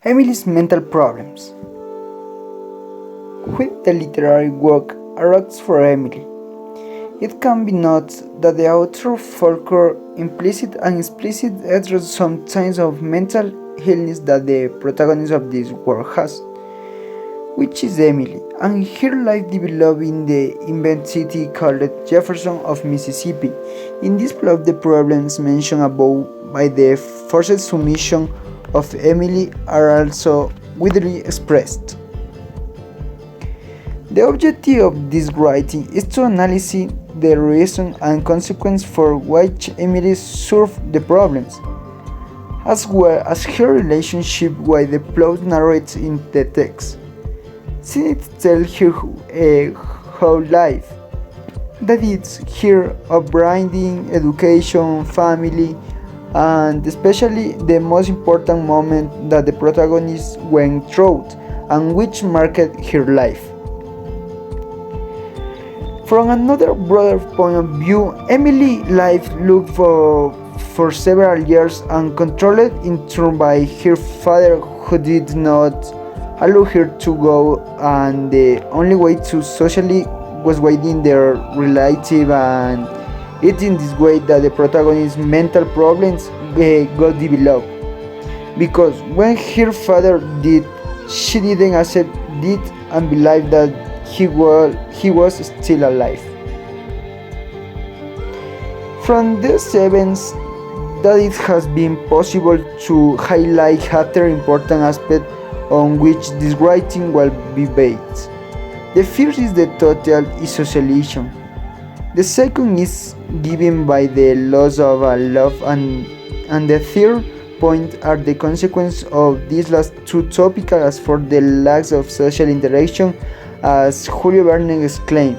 Emily's mental problems. When the literary work arose for Emily, it can be noted that the author folklore implicit and explicit address some signs of mental illness that the protagonist of this work has, which is Emily, and her life developed in the invented city called Jefferson of Mississippi. In this plot, the problems mentioned above by the forced submission of Emily are also widely expressed. The objective of this writing is to analyze the reason and consequence for which Emily survived the problems, as well as her relationship with the plot narrated in the text. Since it tells her whole life, that is, her upbringing, education, family, and especially the most important moment that the protagonist went through and which marked her life. From another broader point of view, Emily's life looked for several years uncontrolled in turn by her father, who did not allow her to go, and the only way to socially was within their relative, and it's in this way that the protagonist's mental problems got developed. Because when her father did, she didn't accept it and believe that he was still alive. From these events, that it has been possible to highlight other important aspects on which this writing will be based. The first is the total isolation. The second is given by the loss of a love, and the third point are the consequences of these last two topics as for the lack of social interaction, as Julio Verne exclaimed.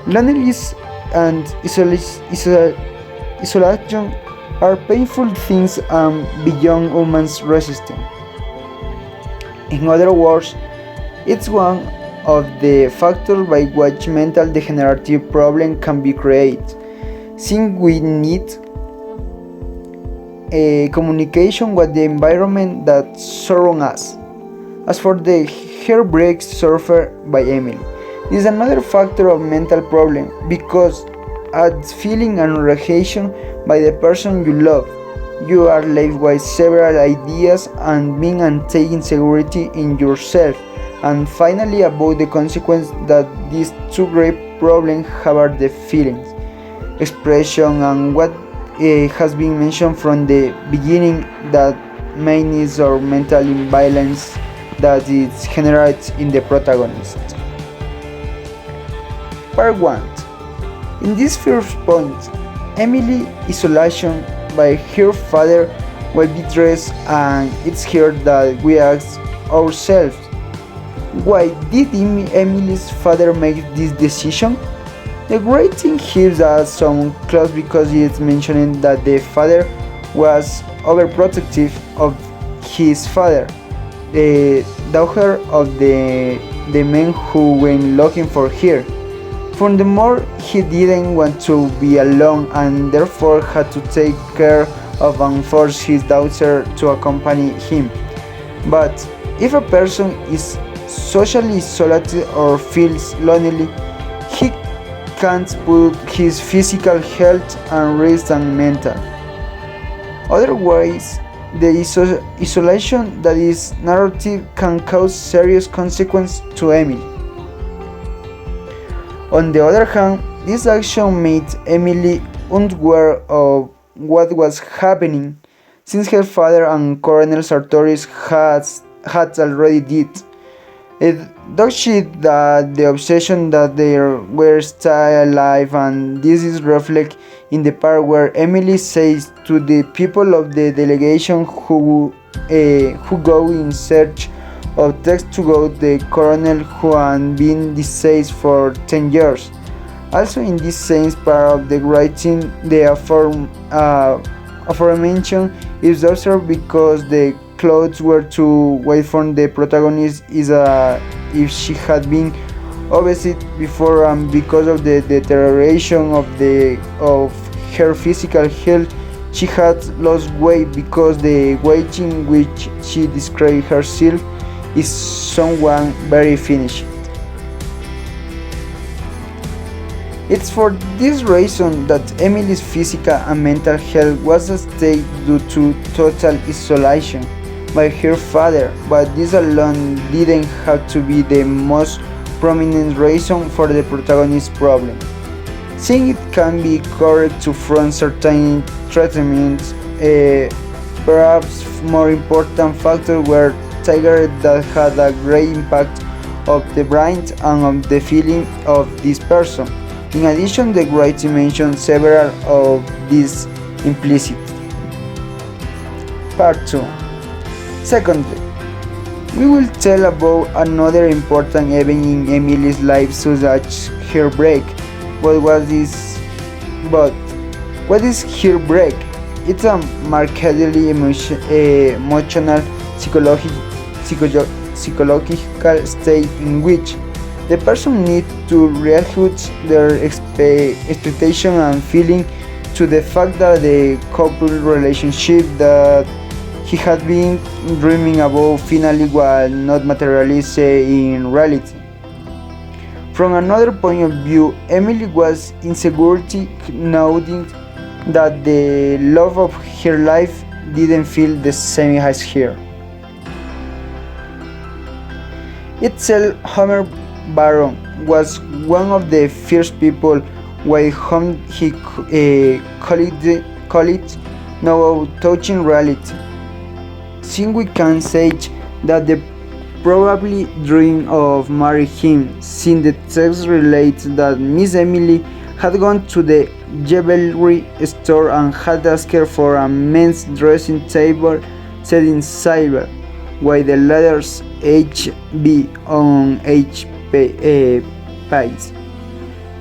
Loneliness and isolation are painful things and beyond human's resistance. In other words, it's one of the factors by which mental degenerative problem can be created, since we need a communication with the environment that surrounds us. As for the heartbreak suffered by Emily, this is another factor of mental problem because at feeling and rejection by the person you love, you are left with several ideas and being and taking security in yourself, and finally about the consequence that these two great problems have are the feelings, expression, and what has been mentioned from the beginning, that madness or mental imbalance that is generated in the protagonist. Part 1. In this first point, Emily's isolation by her father will be addressed, and it's here that we ask ourselves, why did Emily's father make this decision? The writing gives us some clues because it's mentioning that the father was overprotective of his father, the daughter of the man who went looking for her. Furthermore, he didn't want to be alone and therefore had to take care of and force his daughter to accompany him. But if a person is socially isolated or feels lonely, he can't put his physical health at risk and mental. Otherwise, the isolation that is narrative can cause serious consequences to Emily. On the other hand, this action made Emily unaware of what was happening, since her father and Colonel Sartorius had already did. It does shit that the obsession that they were still alive, and this is reflected in the part where Emily says to the people of the delegation who go in search of text to go the colonel who had been deceased for 10 years. Also in this same part of the writing, the aforementioned is observed because the clothes were to wait for the protagonist is if she had been obese before, and because of the deterioration of her physical health, She had lost weight because the way in which she described herself is someone very finished. It's for this reason that Emily's physical and mental health was at stake due to total isolation by her father, but this alone didn't have to be the most prominent reason for the protagonist's problem. Since it can be correct to front certain treatments, perhaps more important factors were triggered that had a great impact of the brain and of the feeling of this person. In addition, the writing mentions several of these implicit. Part 2. Secondly, we will tell about another important event in Emily's life such as her break. But what is her break? It's a markedly emotional psychological state in which the person needs to readjust their expectation and feeling to the fact that the couple relationship that he had been dreaming about finally was not materialized in reality. From another point of view, Emily was insecurity, knowing that the love of her life didn't feel the same as her. Itself, Homer Baron was one of the first people with whom he called it no touching reality. Since we can say that they probably dreamed of marrying him, since the text relates that Miss Emily had gone to the jewelry store and had asked for a men's dressing table set in silver, with the letters HB on each page.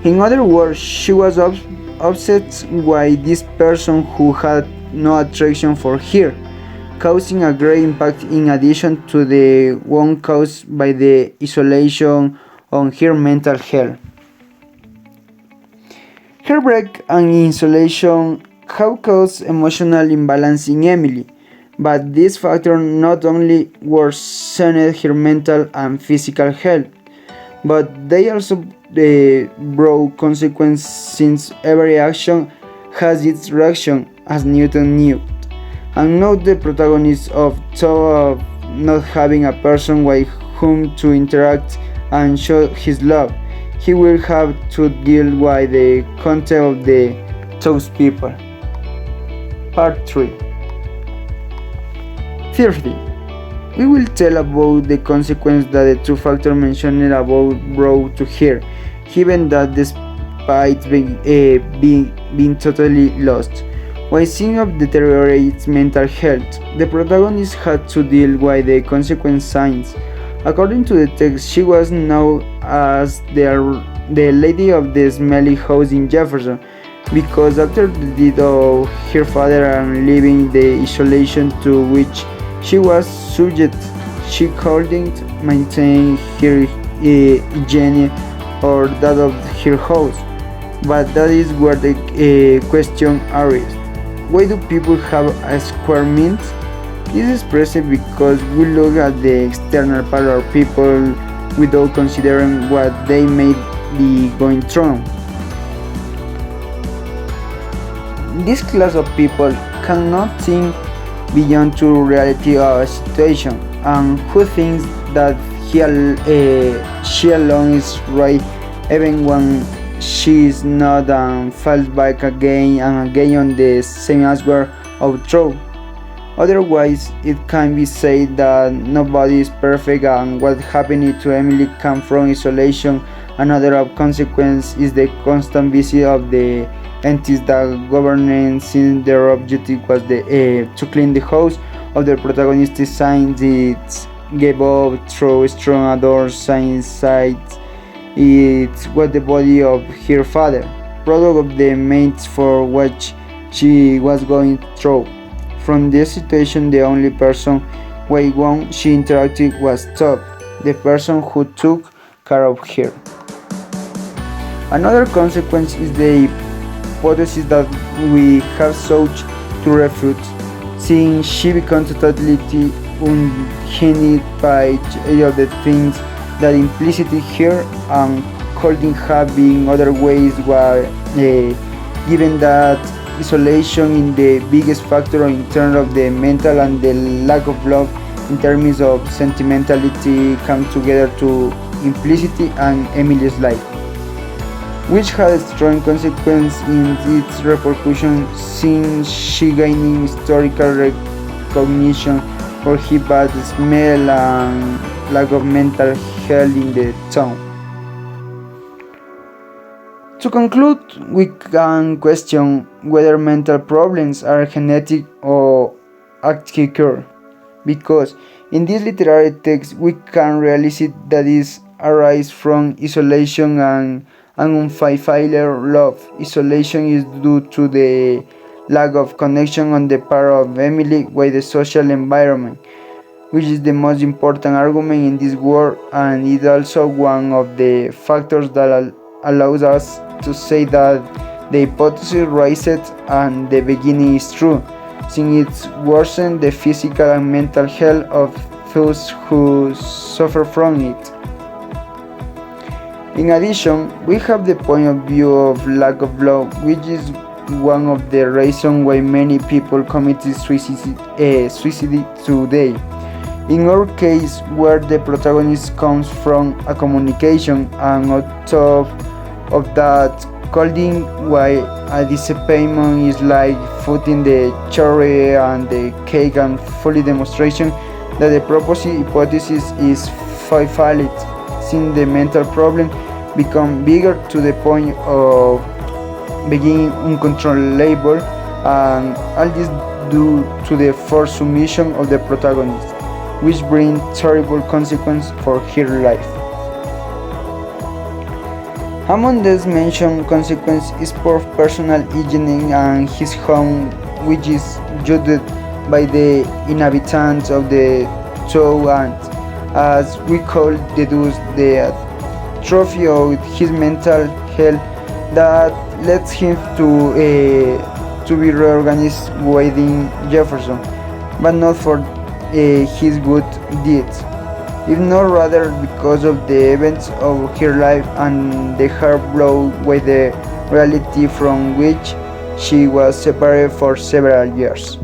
In other words, she was upset with this person who had no attraction for her, causing a great impact in addition to the one caused by the isolation on her mental health. Her break and isolation have caused emotional imbalance in Emily, but this factor not only worsened her mental and physical health, but they also brought consequences since every action has its reaction, as Newton knew. And now the protagonist of thought of not having a person with whom to interact and show his love, he will have to deal with the content of those people. Part 3. Thirdly, we will tell about the consequence that the two factors mentioned above brought to her, given that despite being totally lost, while seeing of deteriorates mental health, the protagonist had to deal with the consequent signs. According to the text, she was known as the Lady of the Smelly House in Jefferson, because after the death of her father and leaving the isolation to which she was subject, she couldn't maintain her hygiene or that of her house. But that is where the question arises. Why do people have a square mint? This is expressed because we look at the external part of people without considering what they may be going through. This class of people cannot think beyond to reality of a situation, and who thinks that she alone is right even when she is not, and falls back again and again on the same answer of truth. Otherwise, it can be said that nobody is perfect, and what happened to Emily came from isolation. Another of consequence is the constant visit of the entities that govern, since their objective was to clean the house of the protagonist's signs. It gave up through strong adore inside. It was the body of her father, product of the mates for which she was going through. From this situation, the only person with whom she interacted was Top, the person who took care of her. Another consequence is the hypothesis that we have sought to to refute, since she became totally unhinged by all the things that implicitly here and couldn't have been other ways were given that isolation is the biggest factor in terms of the mental and the lack of love in terms of sentimentality come together to implicity and Emily's life, which had a strong consequence in its repercussions since she gained historical recognition for her bad smell and lack of mental health in the town. To conclude, we can question whether mental problems are genetic or occur, because in this literary text we can realize that is arise from isolation and unfulfilled love. Isolation is due to the lack of connection on the part of Emily with the social environment, which is the most important argument in this work, and it is also one of the factors that allows us to say that the hypothesis raised and the beginning is true, since it worsens the physical and mental health of those who suffer from it. In addition, we have the point of view of lack of love, which is one of the reasons why many people commit suicide today. In our case, where the protagonist comes from a communication, and on top of that, calling why a disappointment is like putting the cherry and the cake and fully demonstration that the proposed hypothesis is fulfilled, since the mental problem become bigger to the point of being uncontrollable, and all this due to the forced submission of the protagonist, which brings terrible consequences for her life. Among these mentioned consequences is poor personal hygiene and his home, which is judged by the inhabitants of the town and, as we call deduce, the atrophy of his mental health that led him to be reorganized within Jefferson, but not for his good deeds, if not rather because of the events of her life and the hard blow with the reality from which she was separated for several years.